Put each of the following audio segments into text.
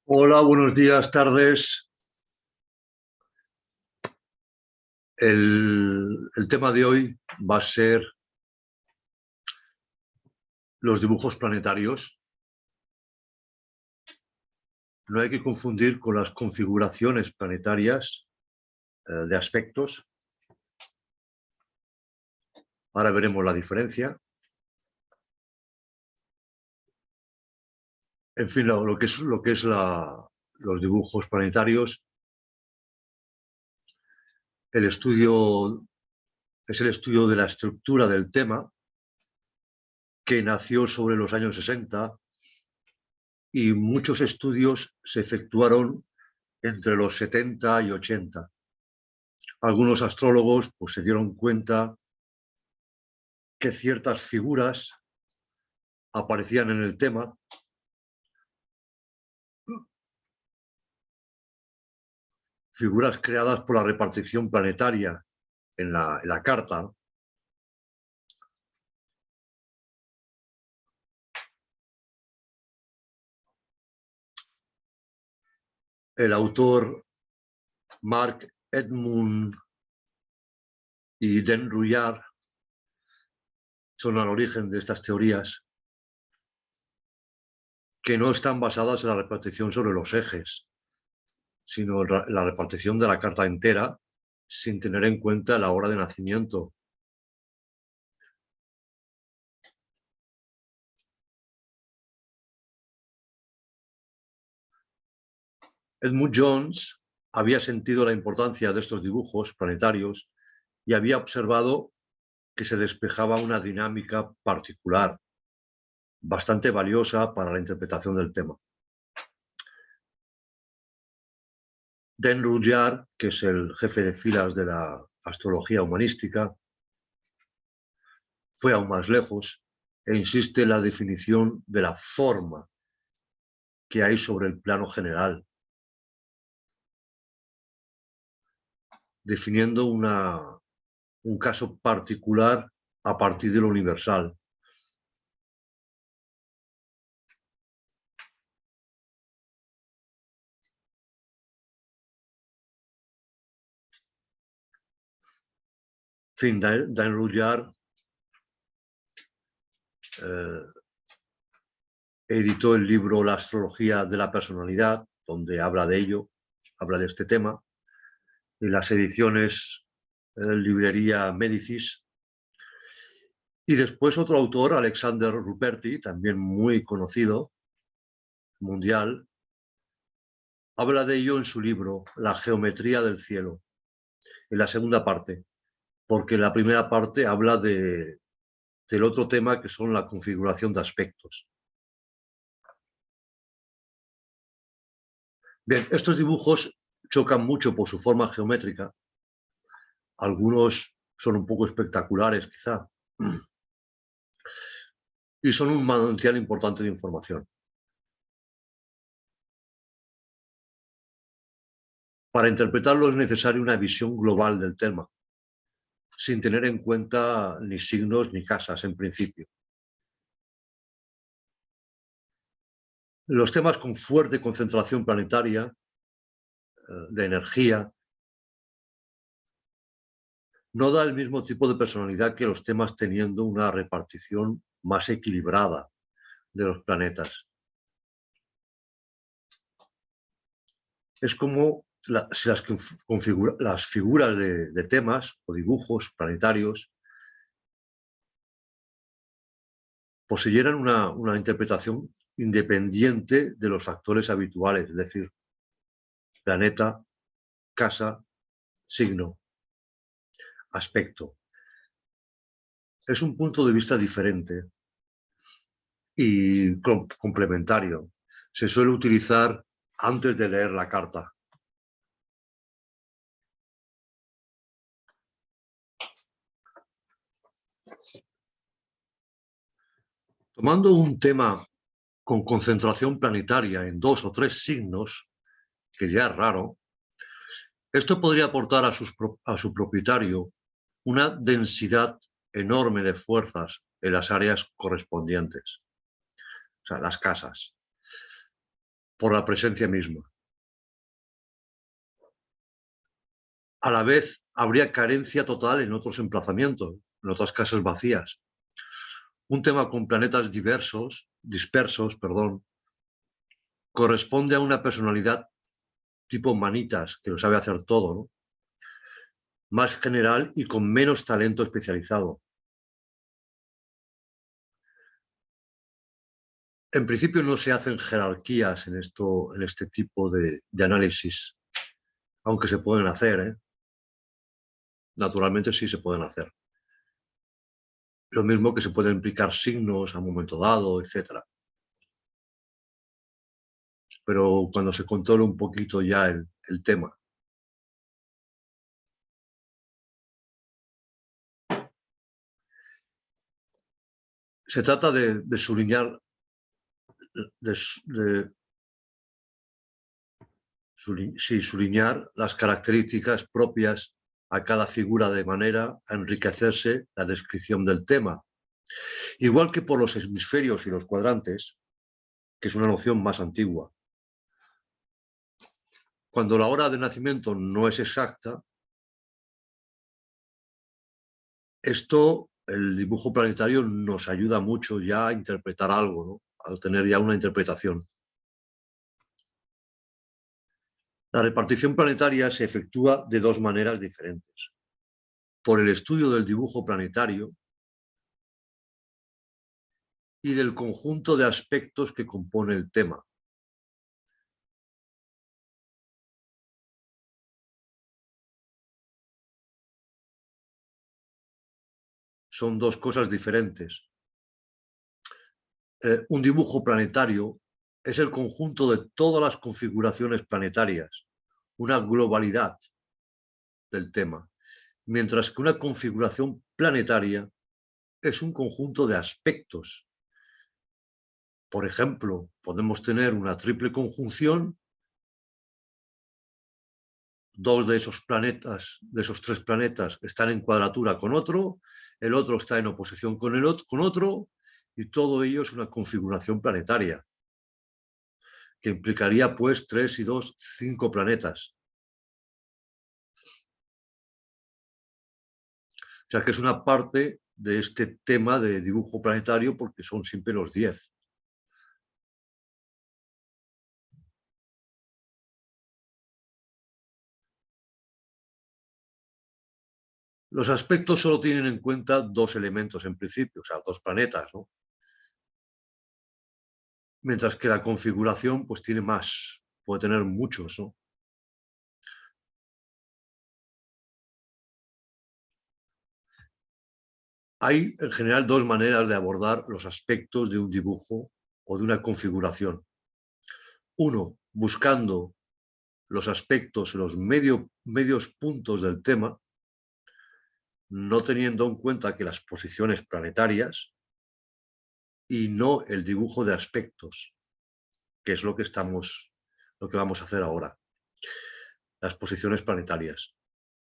Hola, buenos días, tardes. El tema de hoy va a ser los dibujos planetarios. No hay que confundir con las configuraciones planetarias de aspectos. Ahora veremos la diferencia. En fin, lo que es los dibujos planetarios, es el estudio de la estructura del tema, que nació sobre los años 60 y muchos estudios se efectuaron entre los 70 y 80. Algunos astrólogos pues, se dieron cuenta que ciertas figuras aparecían en el tema, figuras creadas por la repartición planetaria en la carta. El autor Mark Edmund y Dan Ruyard son al origen de estas teorías, que no están basadas en la repartición sobre los ejes, sino en la repartición de la carta entera, sin tener en cuenta la hora de nacimiento. Edmund Jones había sentido la importancia de estos dibujos planetarios y había observado que se despejaba una dinámica particular, bastante valiosa para la interpretación del tema. Dan Ruyard, que es el jefe de filas de la astrología humanística, fue aún más lejos e insiste en la definición de la forma que hay sobre el plano general, definiendo un caso particular a partir de lo universal. En fin, Dan Ruyard editó el libro La astrología de la personalidad, donde habla de ello, habla de este tema, y las ediciones librería Médicis. Y después otro autor, Alexander Ruperti, también muy conocido, mundial, habla de ello en su libro La geometría del cielo, en la segunda parte, porque la primera parte habla del otro tema, que son la configuración de aspectos. Bien, estos dibujos chocan mucho por su forma geométrica. Algunos son un poco espectaculares, quizá, y son un manantial importante de información. Para interpretarlo es necesaria una visión global del tema, sin tener en cuenta ni signos ni casas en principio. Los temas con fuerte concentración planetaria, de energía, no da el mismo tipo de personalidad que los temas teniendo una repartición más equilibrada de los planetas. Es como si las figuras de temas o dibujos planetarios poseyeran una interpretación independiente de los factores habituales, es decir, planeta, casa, signo, aspecto. Es un punto de vista diferente y complementario. Se suele utilizar antes de leer la carta. Tomando un tema con concentración planetaria en 2 o 3 signos, que ya es raro, esto podría aportar a su propietario una densidad enorme de fuerzas en las áreas correspondientes, o sea, las casas. por la presencia misma. A la vez, habría carencia total en otros emplazamientos, en otras casas vacías. Un tema con planetas dispersos, corresponde a una personalidad tipo manitas, que lo sabe hacer todo, ¿no? Más general y con menos talento especializado. En principio no se hacen jerarquías en este tipo de análisis, aunque se pueden hacer, ¿eh? Naturalmente sí se pueden hacer. Lo mismo que se pueden implicar signos a un momento dado, etc. Pero cuando se controla un poquito ya el tema. Se trata de sublinear, sublinear las características propias a cada figura de manera a enriquecerse la descripción del tema. Igual que por los hemisferios y los cuadrantes, que es una noción más antigua. Cuando la hora de nacimiento no es exacta, el dibujo planetario nos ayuda mucho ya a interpretar algo, ¿no? A tener ya una interpretación. La repartición planetaria se efectúa de dos maneras diferentes. Por el estudio del dibujo planetario y del conjunto de aspectos que compone el tema. Son dos cosas diferentes. Un dibujo planetario es el conjunto de todas las configuraciones planetarias, una globalidad del tema, mientras que una configuración planetaria es un conjunto de aspectos. Por ejemplo, podemos tener una triple conjunción, dos de esos planetas, de esos tres planetas, están en cuadratura con otro, el otro está en oposición con otro, y todo ello es una configuración planetaria, que implicaría pues 3 y 2, 5 planetas. O sea que es una parte de este tema de dibujo planetario porque son siempre los 10. Los aspectos solo tienen en cuenta dos elementos en principio, o sea, dos planetas, ¿no? Mientras que la configuración pues tiene más, puede tener muchos, ¿no? Hay en general dos maneras de abordar los aspectos de un dibujo o de una configuración. Uno, buscando los aspectos, los medios puntos del tema, no teniendo en cuenta que las posiciones planetarias y no el dibujo de aspectos, que es lo que vamos a hacer ahora, las posiciones planetarias.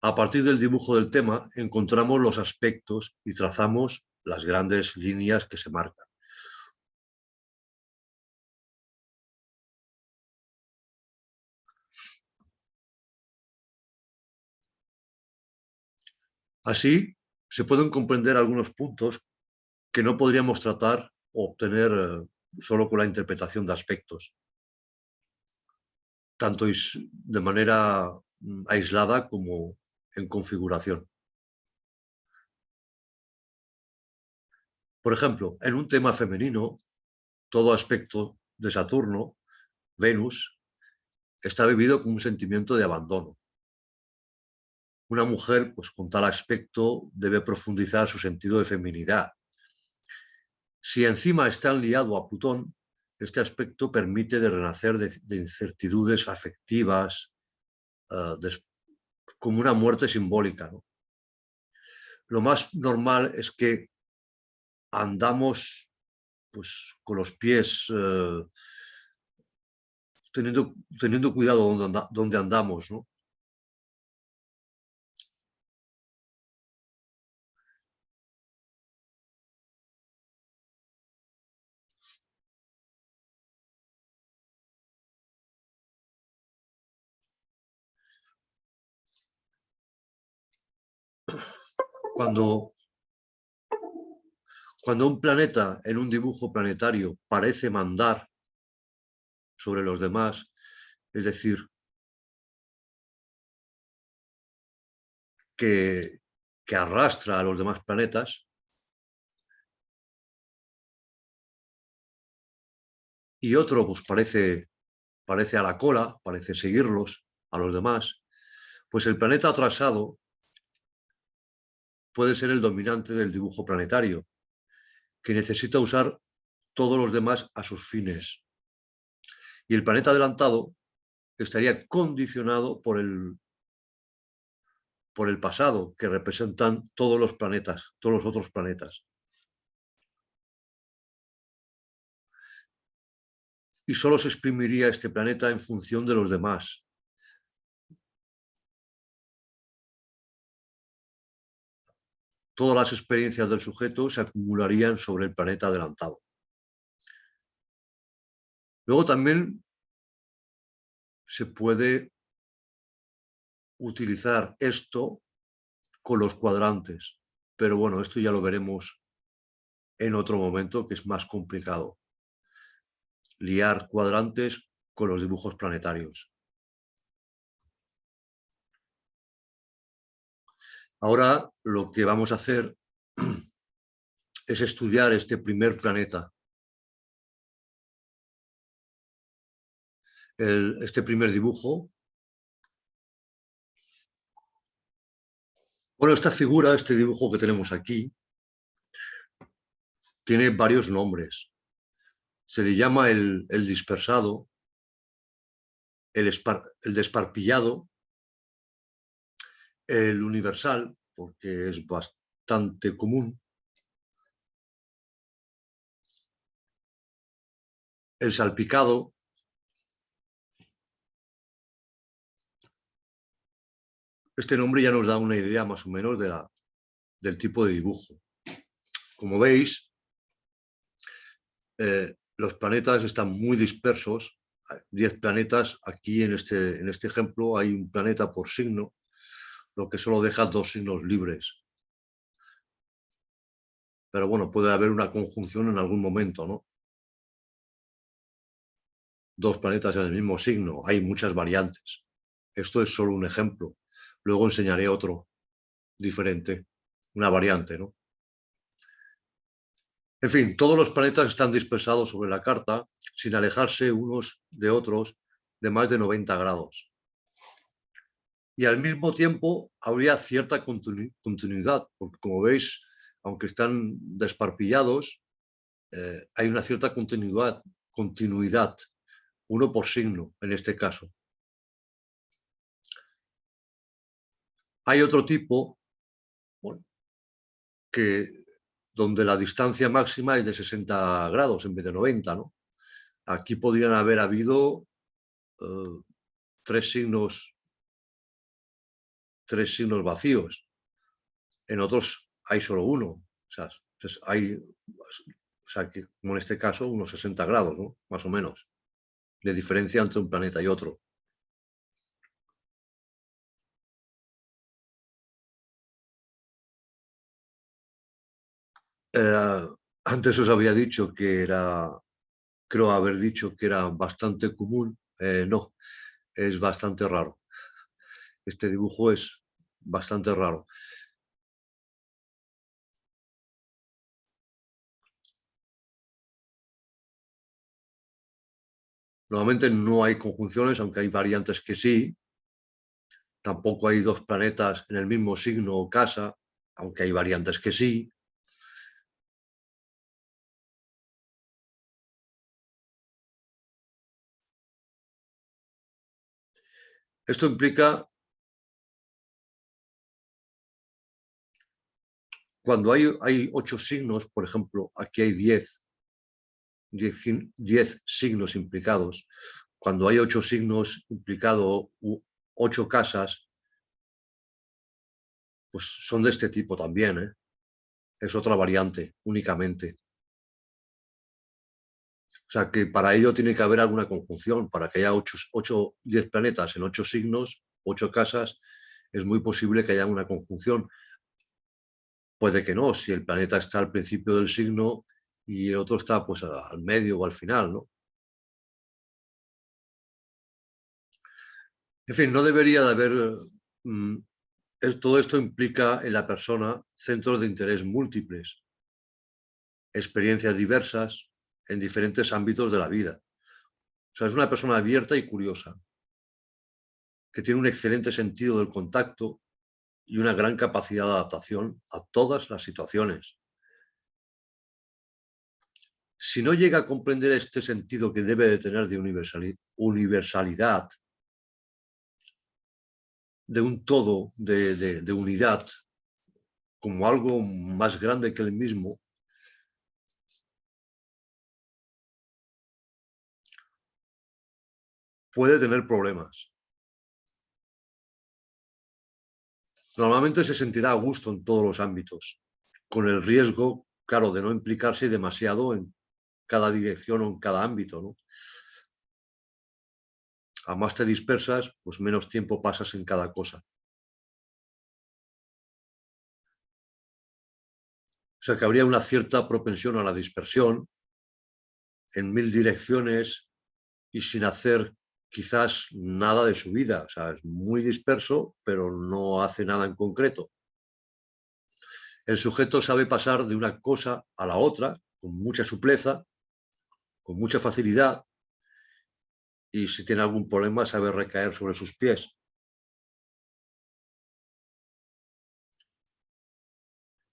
A partir del dibujo del tema encontramos los aspectos y trazamos las grandes líneas que se marcan. Así, se pueden comprender algunos puntos que no podríamos tratar o obtener solo con la interpretación de aspectos, tanto de manera aislada como en configuración. Por ejemplo, en un tema femenino, todo aspecto de Saturno, Venus, está vivido con un sentimiento de abandono. Una mujer, pues con tal aspecto, debe profundizar su sentido de feminidad. Si encima está enliado a Plutón, este aspecto permite de renacer de incertidudes afectivas, como una muerte simbólica, ¿no? Lo más normal es que andamos pues, con los pies, teniendo cuidado donde andamos, ¿no? Cuando un planeta en un dibujo planetario parece mandar sobre los demás, es decir, que arrastra a los demás planetas, y otro pues parece a la cola, parece seguirlos a los demás, pues el planeta atrasado puede ser el dominante del dibujo planetario, que necesita usar todos los demás a sus fines. Y el planeta adelantado estaría condicionado por el pasado, que representan todos los planetas, todos los otros planetas. Y solo se exprimiría este planeta en función de los demás. Todas las experiencias del sujeto se acumularían sobre el planeta adelantado. Luego también se puede utilizar esto con los cuadrantes, pero bueno, esto ya lo veremos en otro momento, que es más complicado. Liar cuadrantes con los dibujos planetarios. Ahora lo que vamos a hacer es estudiar este primer planeta. Este primer dibujo. Bueno, esta figura, este dibujo que tenemos aquí, tiene varios nombres. Se le llama el dispersado, el desparpillado, el universal, porque es bastante común, el salpicado, este nombre ya nos da una idea más o menos del tipo de dibujo. Como veis, los planetas están muy dispersos, 10 planetas, aquí en este ejemplo hay un planeta por signo, lo que solo deja 2 signos libres. Pero bueno, puede haber una conjunción en algún momento, ¿no? 2 planetas en el mismo signo, hay muchas variantes. Esto es solo un ejemplo. Luego enseñaré otro diferente, una variante, ¿no? En fin, todos los planetas están dispersados sobre la carta sin alejarse unos de otros de más de 90 grados. Y al mismo tiempo habría cierta continuidad, porque como veis, aunque están desparpillados, hay una cierta continuidad, uno por signo en este caso. Hay otro tipo, bueno, donde la distancia máxima es de 60 grados en vez de 90, ¿no? Aquí podrían haber habido 3 signos vacíos. En otros hay solo uno. O sea, que, como en este caso, unos 60 grados, ¿no? Más o menos, de diferencia entre un planeta y otro. Antes os había dicho que creo haber dicho que era bastante común. No, es bastante raro. Este dibujo es bastante raro. Normalmente no hay conjunciones, aunque hay variantes que sí. Tampoco hay 2 planetas en el mismo signo o casa, aunque hay variantes que sí. Esto implica, cuando hay 8 signos, por ejemplo, aquí hay 10 signos implicados. Cuando hay 8 signos implicados, 8 casas, pues son de este tipo también, ¿eh? Es otra variante, únicamente. O sea que para ello tiene que haber alguna conjunción. Para que haya 10 planetas en 8 signos, 8 casas, es muy posible que haya una conjunción. puede que no, si el planeta está al principio del signo y el otro está pues al medio o al final, ¿no? En fin, no debería de haber... mm, todo esto implica en la persona centros de interés múltiples, experiencias diversas en diferentes ámbitos de la vida. O sea, es una persona abierta y curiosa, que tiene un excelente sentido del contacto y una gran capacidad de adaptación a todas las situaciones. Si no llega a comprender este sentido que debe de tener de universalidad, de un todo, de unidad, como algo más grande que él mismo, puede tener problemas. Normalmente se sentirá a gusto en todos los ámbitos, con el riesgo, claro, de no implicarse demasiado en cada dirección o en cada ámbito, ¿no? A más te dispersas, pues menos tiempo pasas en cada cosa. O sea que habría una cierta propensión a la dispersión en mil direcciones y sin hacer quizás nada de su vida. O sea, es muy disperso, pero no hace nada en concreto. El sujeto sabe pasar de una cosa a la otra con mucha supleza, con mucha facilidad, y si tiene algún problema sabe recaer sobre sus pies.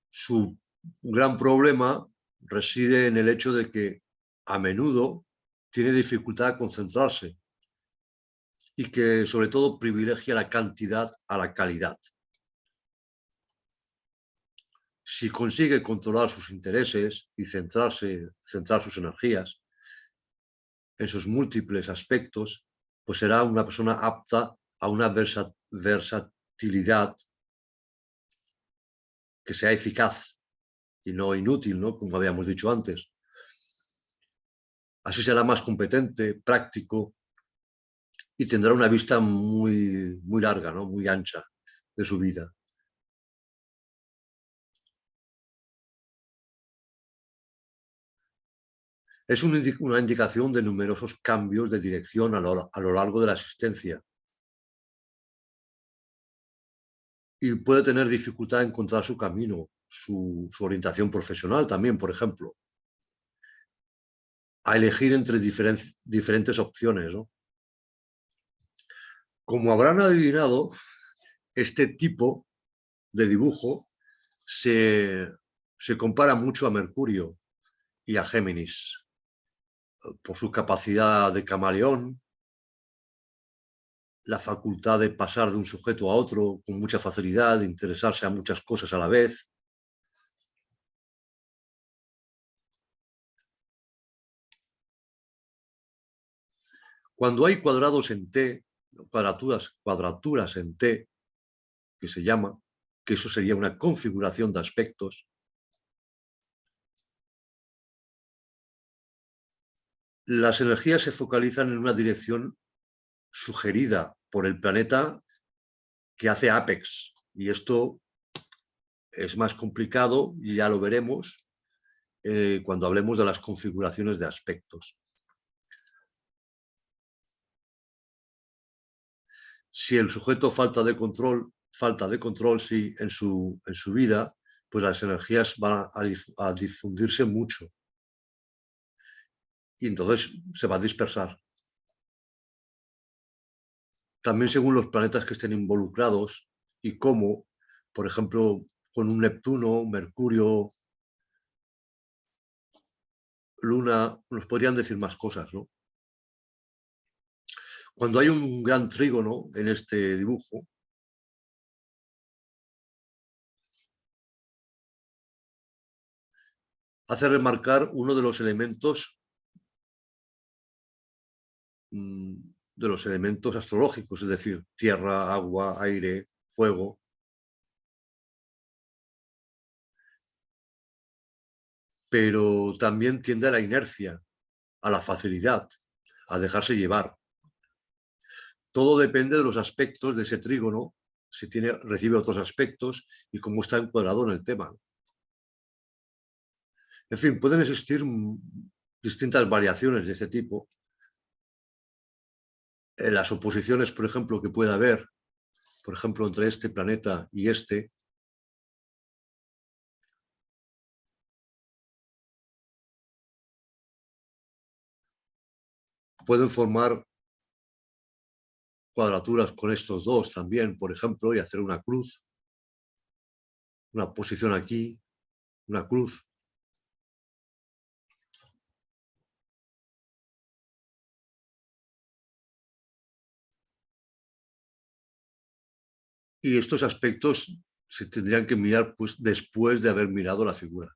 Su gran problema reside en el hecho de que a menudo tiene dificultad a concentrarse y que sobre todo privilegia la cantidad a la calidad. Si consigue controlar sus intereses y centrar sus energías en sus múltiples aspectos, pues será una persona apta a una versatilidad que sea eficaz y no inútil, ¿no? Como habíamos dicho antes. Así será más competente, práctico y tendrá una vista muy larga, ¿no? Muy ancha de su vida. Es una indicación de numerosos cambios de dirección a lo largo de la existencia y puede tener dificultad en encontrar su camino, su orientación profesional también, por ejemplo, a elegir entre diferentes opciones, ¿no? Como habrán adivinado, este tipo de dibujo se compara mucho a Mercurio y a Géminis, por su capacidad de camaleón, la facultad de pasar de un sujeto a otro con mucha facilidad, de interesarse a muchas cosas a la vez. Cuando hay cuadrados en T, cuadraturas en T, que se llama, que eso sería una configuración de aspectos, las energías se focalizan en una dirección sugerida por el planeta que hace apex. Y esto es más complicado y ya lo veremos cuando hablemos de las configuraciones de aspectos. Si el sujeto falta de control sí, en su vida, pues las energías van a difundirse mucho. Y entonces se va a dispersar. También según los planetas que estén involucrados y cómo, por ejemplo, con un Neptuno, Mercurio, Luna, nos podrían decir más cosas, ¿no? Cuando hay un gran trígono en este dibujo, hace remarcar uno de los elementos astrológicos, es decir, tierra, agua, aire, fuego. Pero también tiende a la inercia, a la facilidad, a dejarse llevar. Todo depende de los aspectos de ese trígono, si recibe otros aspectos y cómo está encuadrado en el tema. En fin, pueden existir distintas variaciones de este tipo. Las oposiciones, por ejemplo, que puede haber, por ejemplo, entre este planeta y este, pueden formar cuadraturas con estos dos también, por ejemplo, y hacer una cruz, una posición aquí, una cruz. Y estos aspectos se tendrían que mirar pues, después de haber mirado la figura.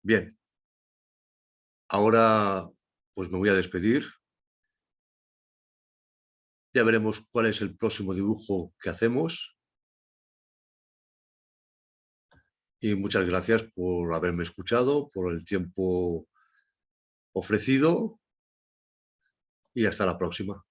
Bien, ahora pues me voy a despedir. Ya veremos cuál es el próximo dibujo que hacemos. Y muchas gracias por haberme escuchado, por el tiempo ofrecido y hasta la próxima.